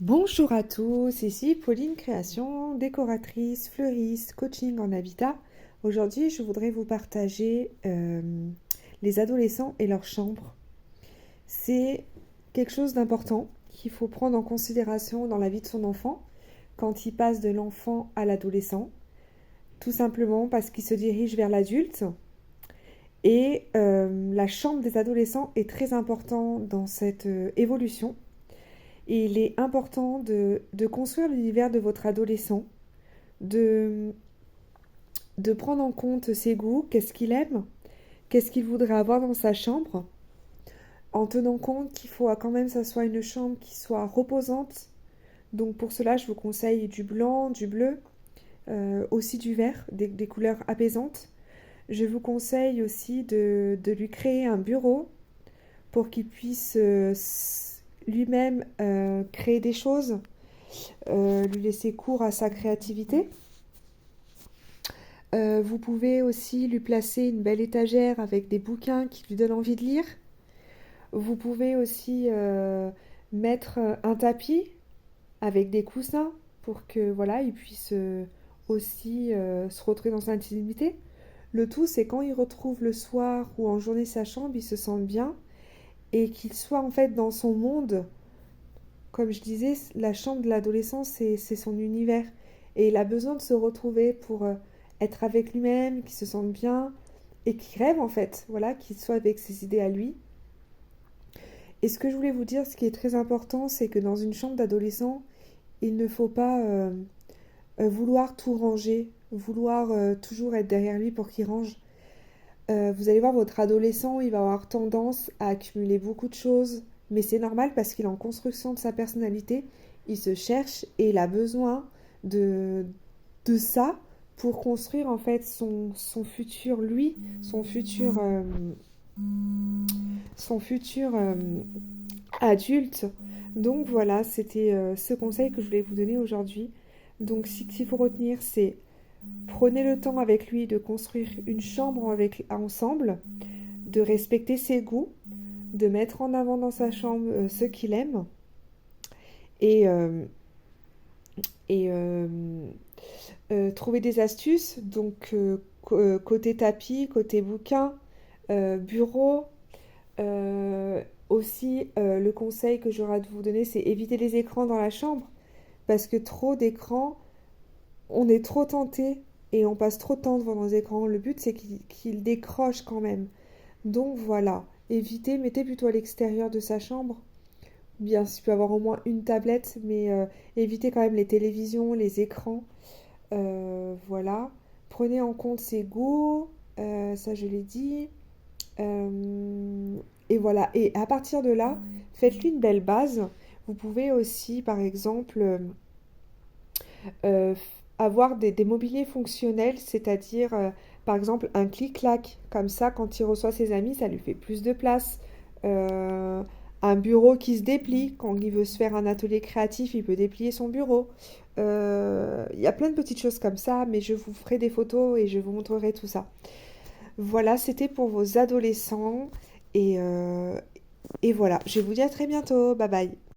Bonjour à tous, ici Pauline Création, décoratrice, fleuriste, coaching en habitat. Aujourd'hui, je voudrais vous partager les adolescents et leur chambre. C'est quelque chose d'important qu'il faut prendre en considération dans la vie de son enfant quand il passe de l'enfant à l'adolescent, tout simplement parce qu'il se dirige vers l'adulte. Et la chambre des adolescents est très importante dans cette évolution. Et il est important de construire l'univers de votre adolescent, de, de prendre en compte ses goûts, qu'est-ce qu'il aime, qu'est-ce qu'il voudrait avoir dans sa chambre, en tenant compte qu'il faut quand même que ça soit une chambre qui soit reposante. Donc pour cela, je vous conseille du blanc, du bleu, aussi du vert, des couleurs apaisantes. Je vous conseille aussi de lui créer un bureau pour qu'il puisse lui-même créer des choses, lui laisser cours à sa créativité. Vous pouvez aussi lui placer une belle étagère avec des bouquins qui lui donnent envie de lire. Vous pouvez aussi mettre un tapis avec des coussins pour que voilà, il puisse aussi se retrouver dans sa intimité. Le tout, c'est quand il retrouve le soir ou en journée sa chambre, il se sente bien et qu'il soit en fait dans son monde. Comme je disais, la chambre de l'adolescent, c'est son univers. Et il a besoin de se retrouver pour être avec lui-même, qu'il se sente bien et qu'il rêve en fait, voilà, qu'il soit avec ses idées à lui. Et ce que je voulais vous dire, ce qui est très important, c'est que dans une chambre d'adolescent, il ne faut pas vouloir tout ranger, vouloir toujours être derrière lui pour qu'il range. Vous allez voir, votre adolescent, il va avoir tendance à accumuler beaucoup de choses, mais c'est normal parce qu'il est en construction de sa personnalité, il se cherche et il a besoin de, de ça pour construire en fait son futur lui, son futur adulte. Donc voilà, c'était ce conseil que je voulais vous donner aujourd'hui. Donc ce qu'il faut retenir, c'est prenez le temps avec lui de construire une chambre ensemble, de respecter ses goûts, de mettre en avant dans sa chambre ce qu'il aime et, et trouver des astuces. Donc côté tapis, côté bouquin, bureau. Aussi, le conseil que j'aurais à vous donner, c'est éviter les écrans dans la chambre parce que trop d'écrans, on est trop tenté et on passe trop de temps devant nos écrans. Le but, c'est qu'ils décrochent quand même. Donc voilà, évitez, mettez plutôt à l'extérieur de sa chambre. Bien, il peut avoir au moins une tablette, mais évitez quand même les télévisions, les écrans. Voilà. Prenez en compte ses goûts, ça je l'ai dit. Et voilà. Et à partir de là, faites-lui une belle base. Vous pouvez aussi, par exemple, euh, avoir des mobiliers fonctionnels, c'est-à-dire par exemple un clic-clac, comme ça quand il reçoit ses amis, ça lui fait plus de place. Euh, un bureau qui se déplie, quand il veut se faire un atelier créatif, il peut déplier son bureau. Il y a plein de petites choses comme ça, mais je vous ferai des photos et je vous montrerai tout ça. Voilà, c'était pour vos adolescents et, euh, et voilà, je vous dis à très bientôt, bye bye.